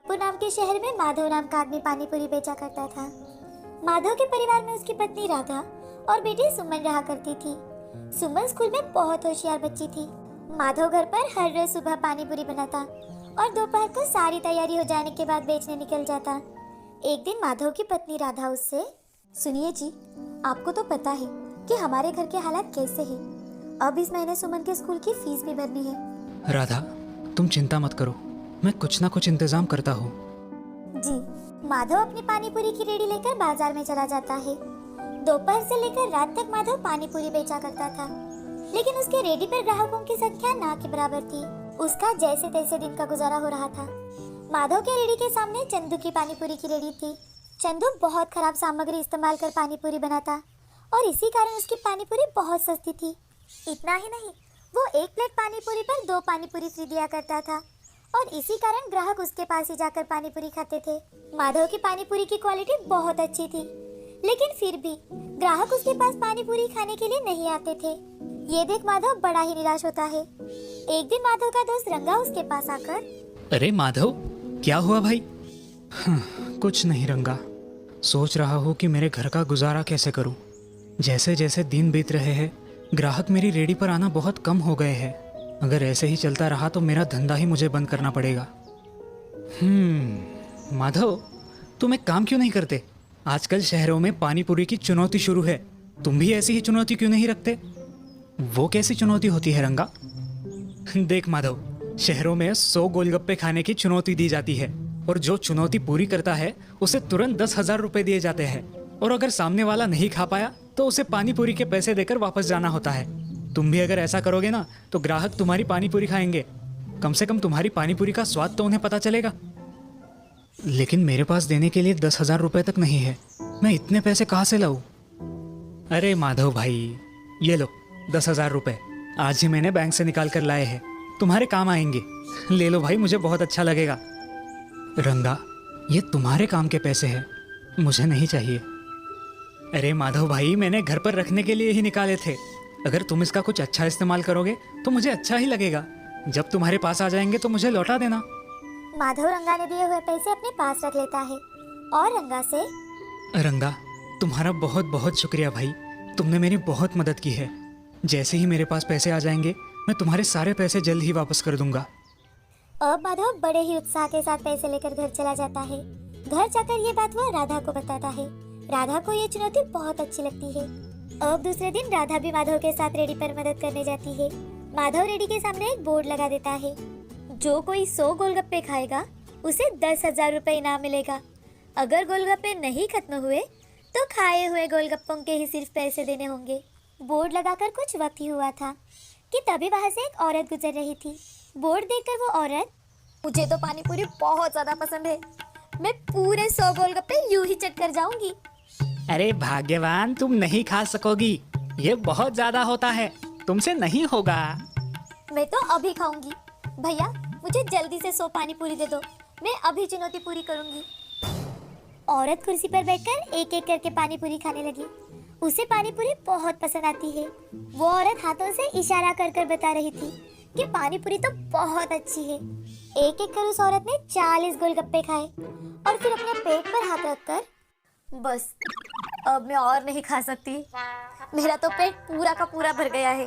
पुर नाम के शहर में माधव नाम का आदमी पानी पूरी बेचा करता था। माधव के परिवार में उसकी पत्नी राधा और बेटी सुमन रहा करती थी। सुमन स्कूल में बहुत होशियार बच्ची थी। माधव घर पर हर रोज सुबह पानी पूरी बनाता और दोपहर को सारी तैयारी हो जाने के बाद बेचने निकल जाता। एक दिन माधव की पत्नी राधा उससे, सुनिए जी, आपको तो पता है कि हमारे घर के हालात कैसे हैं। अब इस महीने सुमन के स्कूल की फीस भी भरनी है। राधा, तुम चिंता मत करो, मैं कुछ ना कुछ इंतजाम करता हूँ। जी। माधव अपनी पानी पूरी की रेडी लेकर बाजार में चला जाता है। दोपहर से लेकर रात तक माधव पानी पूरी बेचा करता था, लेकिन उसके रेडी पर ग्राहकों की संख्या ना के बराबर थी। उसका जैसे तैसे दिन का गुजारा हो रहा था। माधव के रेडी के सामने चंदू की पानी पूरी की रेडी थी। चंदू बहुत खराब सामग्री इस्तेमाल कर पानी पूरी बनाता और इसी कारण उसकी पानी पूरी बहुत सस्ती थी। इतना ही नहीं, वो एक प्लेट पानी पूरी पर 2 पानी पूरी फ्री दिया करता था और इसी कारण ग्राहक उसके पास ही जाकर पानी पूरी खाते थे। माधव की पानी पूरी की क्वालिटी बहुत अच्छी थी, लेकिन फिर भी ग्राहक उसके पास पानी पूरी खाने के लिए नहीं आते थे। ये देख माधव बड़ा ही निराश होता है। एक दिन माधव का दोस्त रंगा उसके पास आकर, अरे माधव, क्या हुआ भाई? कुछ नहीं रंगा, सोच रहा हूँ कि मेरे घर का गुजारा कैसे करूँ। जैसे जैसे दिन बीत रहे हैं, ग्राहक मेरी रेडी पर आना बहुत कम हो गए हैं। अगर ऐसे ही चलता रहा तो मेरा धंधा ही मुझे बंद करना पड़ेगा। माधव, तुम एक काम क्यों नहीं करते? आजकल शहरों में पानी पूरी की चुनौती शुरू है, तुम भी ऐसी ही चुनौती क्यों नहीं रखते? वो कैसी चुनौती होती है रंगा? देख माधव, शहरों में 100 गोलगप्पे खाने की चुनौती दी जाती है और जो चुनौती पूरी करता है उसे तुरंत 10,000 रुपए दिए जाते हैं, और अगर सामने वाला नहीं खा पाया तो उसे पानी पूरी के पैसे देकर वापस जाना होता है। तुम भी अगर ऐसा करोगे ना तो ग्राहक तुम्हारी पानी पूरी खाएंगे। कम से कम तुम्हारी पानी पूरी का स्वाद तो उन्हें पता चलेगा। लेकिन मेरे पास देने के लिए 10,000 रुपए तक नहीं है, मैं इतने पैसे कहाँ से लाऊं? अरे माधव भाई, ये लो 10,000 रुपए, आज ही मैंने बैंक से निकाल कर लाए हैं, तुम्हारे काम आएंगे। ले लो भाई, मुझे बहुत अच्छा लगेगा। रंगा, ये तुम्हारे काम के पैसे हैं, मुझे नहीं चाहिए। अरे माधव भाई, मैंने घर पर रखने के लिए ही निकाले थे। अगर तुम इसका कुछ अच्छा इस्तेमाल करोगे तो मुझे अच्छा ही लगेगा। जब तुम्हारे पास आ जाएंगे तो मुझे लौटा देना। माधव रंगा ने दिए हुए पैसे अपने पास रख लेता है और रंगा से, रंगा, तुम्हारा बहुत बहुत शुक्रिया भाई, तुमने मेरी बहुत मदद की है। जैसे ही मेरे पास पैसे आ जाएंगे मैं तुम्हारे सारे पैसे जल्द ही वापस कर दूंगा। अब माधव बड़े ही उत्साह के साथ पैसे लेकर घर चला जाता है। घर जाकर ये बात वह राधा को बताता है। राधा को ये चुनौती बहुत अच्छी लगती है। अब दूसरे दिन राधा भी माधव के साथ रेडी पर मदद करने जाती है। माधव रेडी के सामने एक बोर्ड लगा देता है, जो कोई 100 गोलगप्पे खाएगा उसे 10,000 रुपए इनाम मिलेगा। अगर गोलगप्पे नहीं खत्म हुए तो खाए हुए गोलगप्पों के ही सिर्फ पैसे देने होंगे। बोर्ड लगाकर कुछ वक्त ही हुआ था कि तभी वहां से एक औरत गुजर रही थी। बोर्ड देखकर वो औरत, मुझे तो पानी पूरी बहुत ज्यादा पसंद है, मैं पूरे 100 गोलगप्पे यूं ही चट कर जाऊंगी। अरे भाग्यवान, तुम नहीं खा सकोगी, ये बहुत ज्यादा होता है, तुमसे नहीं होगा। मैं तो अभी खाऊंगी। भैया, मुझे जल्दी से 100 पानी पूरी दे दो, मैं अभी चुनौती पूरी करूंगी। औरत कुर्सी पर बैठकर एक एक करके पानी पूरी खाने लगी। उसे पानी पूरी बहुत पसंद आती है। वो औरत हाथों से इशारा कर कर बता रही थी कि पानी पूरी तो बहुत अच्छी है। एक एक कर उस औरत ने 40 गोलगप्पे खाए और फिर अपने पेट पर हाथ रखकर, बस अब मैं और नहीं खा सकती, मेरा तो पेट पूरा का पूरा भर गया है,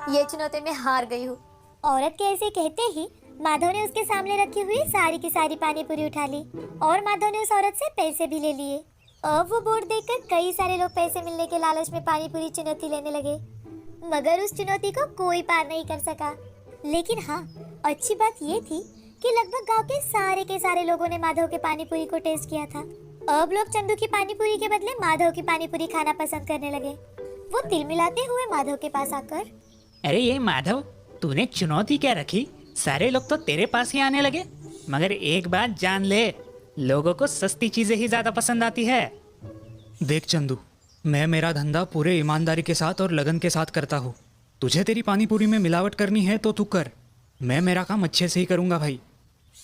ये चुनौती में हार गई हूँ। औरत के ऐसे कहते ही माधव ने उसके सामने रखी हुई सारी की सारी पानी पूरी उठा ली और माधव ने उस औरत से पैसे भी ले लिए। अब वो बोर्ड देखकर कई सारे लोग पैसे मिलने के लालच में पानी पूरी चुनौती लेने लगे, मगर उस चुनौती को कोई पार नहीं कर सका। लेकिन हाँ, अच्छी बात ये थी कि लगभग गांव के सारे लोगों ने माधव के पानी पूरी को टेस्ट किया था। अब लोग चंदू की पानी पूरी के बदले माधव की पानी पूरी खाना पसंद करने लगे। वो तिलमिलाते हुए माधव के पास आकर, अरे ये माधव, तूने चुनौती क्या रखी? सारे लोग तो तेरे पास ही आने लगे, मगर एक बात जान ले, लोगों को सस्ती चीजें ही ज्यादा पसंद आती है। देख चंदू, मैं मेरा धंधा पूरे ईमानदारी के साथ और लगन के साथ करता हूँ। तुझे तेरी पानी पूरी में मिलावट करनी है तो तू कर, मैं मेरा काम अच्छे से ही करूँगा भाई।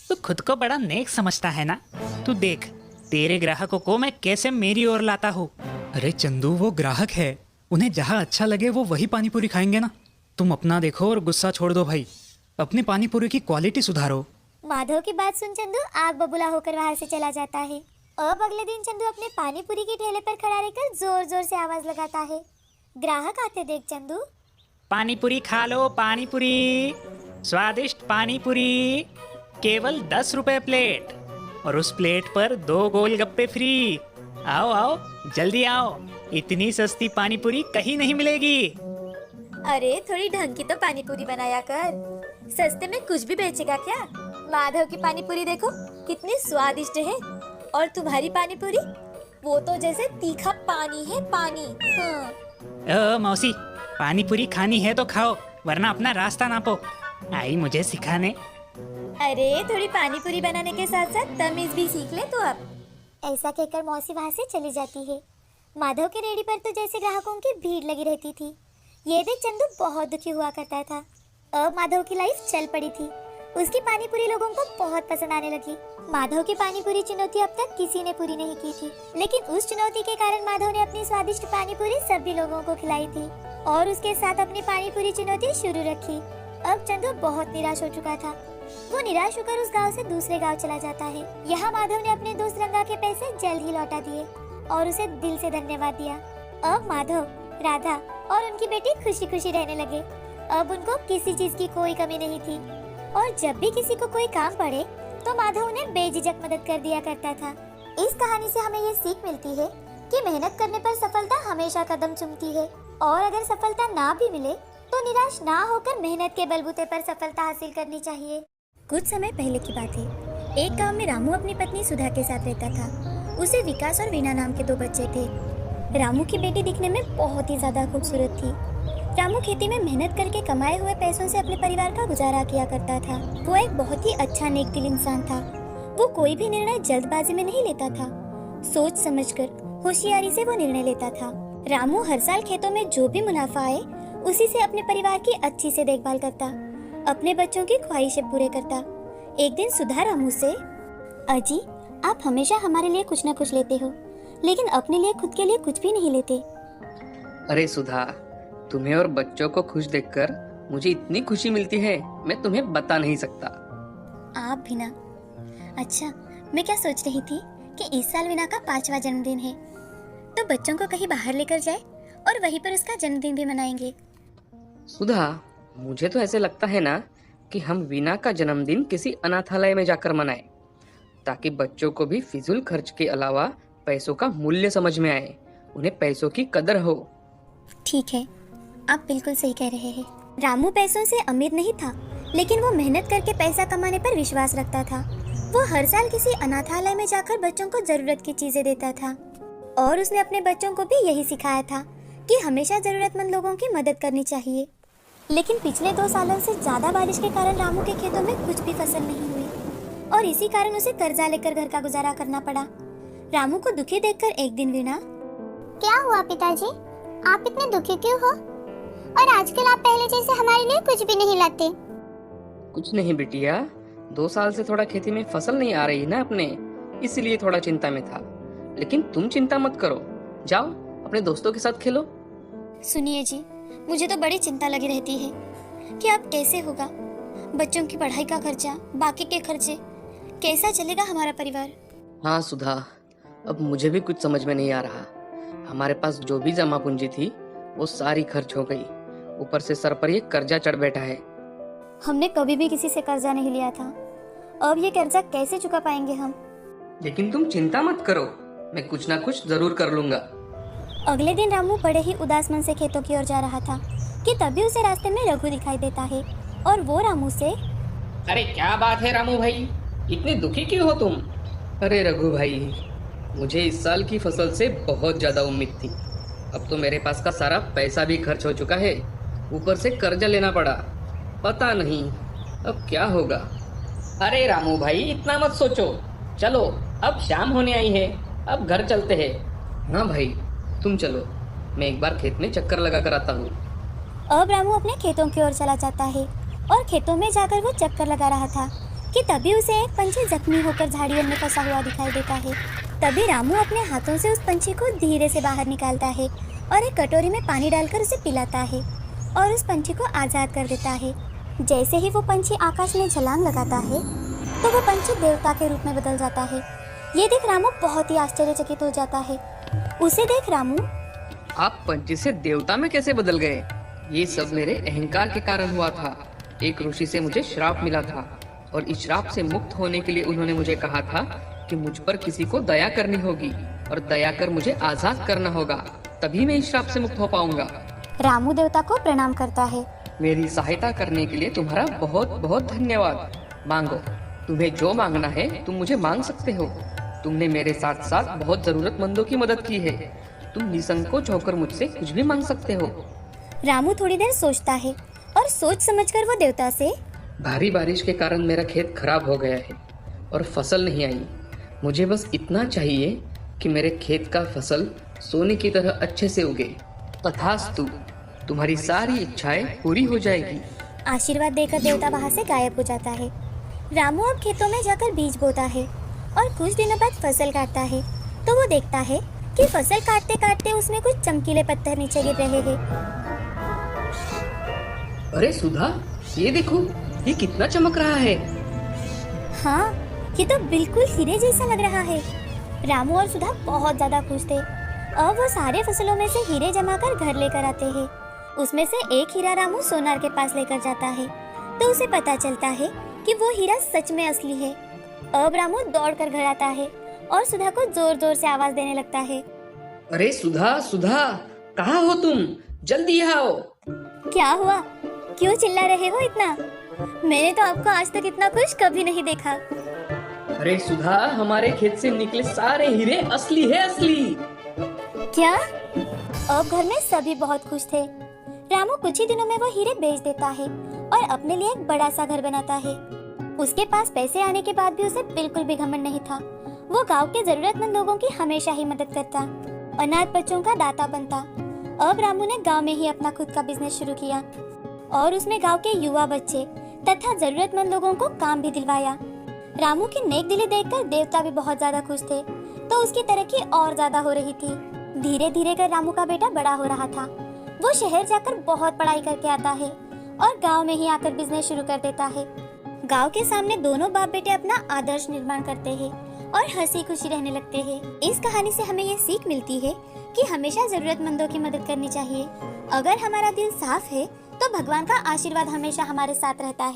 तू खुद को बड़ा नेक समझता है ना? तू देख, तेरे ग्राहकों को मैं कैसे मेरी ओर लाता हूँ। अरे चंदू, वो ग्राहक है, उन्हें जहाँ अच्छा लगे वो वही पानी पूरी खाएंगे ना। तुम अपना देखो और गुस्सा छोड़ दो भाई, अपनी पानी पूरी की क्वालिटी सुधारो। माधव की बात सुन चंदू आग बबूला होकर वहां से चला जाता है। अब अगले दिन चंदू अपने पानी पूरी के ठेले पर खड़ा रहकर जोर जोर से आवाज लगाता है। ग्राहक आते देख चंदू, पानी पूरी खा लो, पानी पूरी, स्वादिष्ट पानी पूरी, केवल 10 रुपए प्लेट, और उस प्लेट पर 2 गोलगप्पे फ्री। आओ आओ, जल्दी आओ, इतनी सस्ती पानी पूरी कहीं नहीं मिलेगी। अरे थोड़ी ढंग की तो पानी पूरी बनाया कर, सस्ते में कुछ भी बेचेगा क्या? माधव की पानी पूरी देखो कितनी स्वादिष्ट है, और तुम्हारी पानी पूरी वो तो जैसे तीखा पानी है, पानी। हाँ। मौसी, पानी पूरी खानी है तो खाओ, वरना अपना रास्ता नापो। आई मुझे सिखाने। अरे थोड़ी पानी पूरी बनाने के साथ साथ तमीज भी सीख ले तो अब। ऐसा कहकर मौसी वहाँ से चली जाती है। माधव के रेडी पर तो जैसे ग्राहकों की भीड़ लगी रहती थी। ये देख चंदू बहुत दुखी हुआ करता था। अब माधव की लाइफ चल पड़ी थी। उसकी पानी पूरी लोगों को बहुत पसंद आने लगी। माधव की पानी पूरी चुनौती अब तक किसी ने पूरी नहीं की थी, लेकिन उस चुनौती के कारण माधव ने अपनी स्वादिष्ट पानी पूरी सभी लोगों को खिलाई थी और उसके साथ अपनी पानी पूरी चुनौती शुरू रखी। अब चंदू बहुत निराश हो चुका था। वो निराश होकर उस गांव से दूसरे गांव चला जाता है। यहाँ माधव ने अपने दोस्त रंगा के पैसे जल्द ही लौटा दिए और उसे दिल से धन्यवाद दिया। अब माधव, राधा और उनकी बेटी खुशी खुशी रहने लगे। अब उनको किसी चीज की कोई कमी नहीं थी और जब भी किसी को कोई काम पड़े तो माधव उन्हें बेझिझक मदद कर दिया करता था। इस कहानी से हमें ये सीख मिलती है कि मेहनत करने पर सफलता हमेशा कदम चूमती है, और अगर सफलता ना भी मिले तो निराश ना होकर मेहनत के बलबूते पर सफलता हासिल करनी चाहिए। कुछ समय पहले की बात है। एक गांव में रामू अपनी पत्नी सुधा के साथ रहता था। उसे विकास और वीना नाम के 2 बच्चे थे। रामू की बेटी दिखने में बहुत ही ज्यादा खूबसूरत थी। रामू खेती में मेहनत करके कमाए हुए पैसों से अपने परिवार का गुजारा किया करता था। वो एक बहुत ही अच्छा नेक दिल इंसान था। वो कोई भी निर्णय जल्दबाजी में नहीं लेता था। सोच समझकर होशियारी से वो निर्णय लेता था। रामू हर साल खेतों में जो भी मुनाफा आए उसी से अपने परिवार की अच्छी से देखभाल करता, अपने बच्चों की ख्वाहिशें पूरे करता। एक दिन सुधा रामू से, अजी आप हमेशा हमारे लिए कुछ न कुछ लेते हो, लेकिन अपने लिए खुद के लिए कुछ भी नहीं लेते। अरे सुधा, तुम्हें और बच्चों को खुश देखकर मुझे इतनी खुशी मिलती है, मैं तुम्हें बता नहीं सकता। आप भी ना। अच्छा, मैं क्या सोच रही थी कि इस साल वीना का 5वां जन्मदिन है, तो बच्चों को कहीं बाहर लेकर जाए और वहीं पर उसका जन्मदिन भी मनाएंगे। सुधा, मुझे तो ऐसे लगता है ना कि हम वीना का जन्मदिन किसी अनाथालय में जाकर मनाएं, ताकि बच्चों को भी फिजूल खर्च के अलावा पैसों का मूल्य समझ में आए, उन्हें पैसों की कदर हो। ठीक है, आप बिल्कुल सही कह रहे हैं। रामू पैसों से अमीर नहीं था, लेकिन वो मेहनत करके पैसा कमाने पर विश्वास रखता था। वो हर साल किसी अनाथालय में जाकर बच्चों को जरूरत की चीजें देता था, और उसने अपने बच्चों को भी यही सिखाया था कि हमेशा जरूरतमंद लोगों की मदद करनी चाहिए। लेकिन पिछले 2 सालों से ज्यादा बारिश के कारण रामू के खेतों में कुछ भी फसल नहीं हुई और इसी कारण उसे कर्जा लेकर घर का गुजारा करना पड़ा। रामू को दुखी देखकर एक दिन वीणा, क्या हुआ पिताजी, आप इतने दुखी क्यों हो? और आजकल आप पहले जैसे हमारे लिए कुछ भी नहीं लाते। कुछ नहीं बिटिया, 2 साल से थोड़ा खेती में फसल नहीं आ रही ना अपने, इसलिए थोड़ा चिंता में था। लेकिन तुम चिंता मत करो, जाओ अपने दोस्तों के साथ खेलो। सुनिए जी, मुझे तो बड़ी चिंता लगी रहती है कि अब कैसे होगा। बच्चों की पढ़ाई का खर्चा, बाकी के खर्चे, कैसा चलेगा हमारा परिवार। हाँ सुधा, अब मुझे भी कुछ समझ में नहीं आ रहा। हमारे पास जो भी जमा पूंजी थी वो सारी खर्च हो गई, ऊपर से सर पर ये कर्जा चढ़ बैठा है। हमने कभी भी किसी से कर्जा नहीं लिया था, अब ये कर्जा कैसे चुका पाएंगे हम। लेकिन तुम चिंता मत करो, मैं कुछ ना कुछ जरूर कर लूंगा। अगले दिन रामू बड़े ही उदास मन से खेतों की ओर जा रहा था कि तभी उसे रास्ते में रघु दिखाई देता है और वो रामू से, अरे क्या बात है रामू भाई, इतने दुखी क्यों हो तुम? अरे रघु भाई, मुझे इस साल की फसल से बहुत ज्यादा उम्मीद थी। अब तो मेरे पास का सारा पैसा भी खर्च हो चुका है, ऊपर से कर्जा लेना पड़ा। पता नहीं अब क्या होगा। अरे रामू भाई, इतना मत सोचो, चलो अब शाम होने आई है, अब घर चलते हैं। हाँ भाई, तुम चलो, मैं एक बार खेत में चक्कर लगा कर आता हूँ। अब रामू अपने खेतों की ओर चला जाता है और खेतों में जाकर वो चक्कर लगा रहा था कि तभी उसे एक पंछी जख्मी होकर झाड़ियों में फंसा हुआ दिखाई देता है। तभी रामू अपने हाथों से उस पंछी को धीरे से बाहर निकालता है और एक कटोरी में पानी डालकर उसे पिलाता है और उस पंछी को आज़ाद कर देता है। जैसे ही वो पंछी आकाश में छलांग लगाता है, तो वो पंछी देवता के रूप में बदल जाता है। ये देख रामू बहुत ही आश्चर्यचकित हो जाता है। उसे देख रामू, आप पंछी से देवता में कैसे बदल गए? ये सब मेरे अहंकार के कारण हुआ था। एक ऋषि से मुझे श्राप मिला था और इस श्राप से मुक्त होने के लिए उन्होंने मुझे कहा था कि मुझ पर किसी को दया करनी होगी और दया कर मुझे आजाद करना होगा, तभी मैं इस श्राप से मुक्त हो पाऊंगा। रामू देवता को प्रणाम करता है। मेरी सहायता करने के लिए तुम्हारा बहुत बहुत धन्यवाद। मांगो, तुम्हें जो मांगना है तुम मुझे मांग सकते हो। तुमने मेरे साथ साथ बहुत जरूरतमंदों की मदद की है। तुम निसंकोच होकर मुझसे कुछ भी मांग सकते हो। रामू थोड़ी देर सोचता है और सोच समझकर वो देवता से, भारी बारिश के कारण मेरा खेत खराब हो गया है और फसल नहीं आई। मुझे बस इतना चाहिए कि मेरे खेत का फसल सोने की तरह अच्छे से उगे। तथास्तु, तुम्हारी सारी इच्छाएं पूरी हो जाएगी। आशीर्वाद देकर देवता वहाँ से गायब हो जाता है। रामू अब खेतों में जाकर बीज बोता है और कुछ दिनों बाद फसल काटता है तो वो देखता है कि फसल काटते काटते उसमें कुछ चमकीले पत्थर नीचे गिर रहे हैं। अरे सुधा, ये देखो, ये कितना चमक रहा है। हाँ, ये तो बिल्कुल हीरे जैसा लग रहा है। रामू और सुधा बहुत ज्यादा खुश थे। अब वो सारे फसलों में से हीरे जमा कर घर लेकर आते हैं। उसमें से एक हीरा रामू सोनार के पास लेकर जाता है तो उसे पता चलता है कि वो हीरा सच में असली है। अब रामू दौड़कर घर आता है और सुधा को जोर जोर से आवाज देने लगता है। अरे सुधा, सुधा, कहाँ हो तुम? जल्दी यहाँ आओ। क्या हुआ? क्यों चिल्ला रहे हो इतना? मैंने तो आपको आज तक इतना खुश कभी नहीं देखा। अरे सुधा, हमारे खेत से निकले सारे हीरे असली है, असली। क्या? अब घर में सभी बहुत खुश थे। रामू कुछ ही दिनों में वो हीरे बेच देता है और अपने लिए एक बड़ा सा घर बनाता है। उसके पास पैसे आने के बाद भी उसे बिल्कुल भी घमंड नहीं था। वो गांव के जरूरतमंद लोगों की हमेशा ही मदद करता, अनाथ बच्चों का दाता बनता। अब रामू ने गांव में ही अपना खुद का बिजनेस शुरू किया और उसमें गांव के युवा बच्चे तथा जरूरतमंद लोगों को काम भी दिलवाया। रामू की नेक दिली देखकर देवता भी बहुत ज्यादा खुश थे तो उसकी तरक्की और ज्यादा हो रही थी। धीरे धीरे कर रामू का बेटा बड़ा हो रहा था। वो शहर जाकर बहुत पढ़ाई करके आता है और गांव में ही आकर बिजनेस शुरू कर देता है। गांव के सामने दोनों बाप बेटे अपना आदर्श निर्माण करते हैं और हंसी खुशी रहने लगते हैं। इस कहानी से हमें ये सीख मिलती है कि हमेशा जरूरतमंदों की मदद करनी चाहिए। अगर हमारा दिल साफ है तो भगवान का आशीर्वाद हमेशा हमारे साथ रहता है।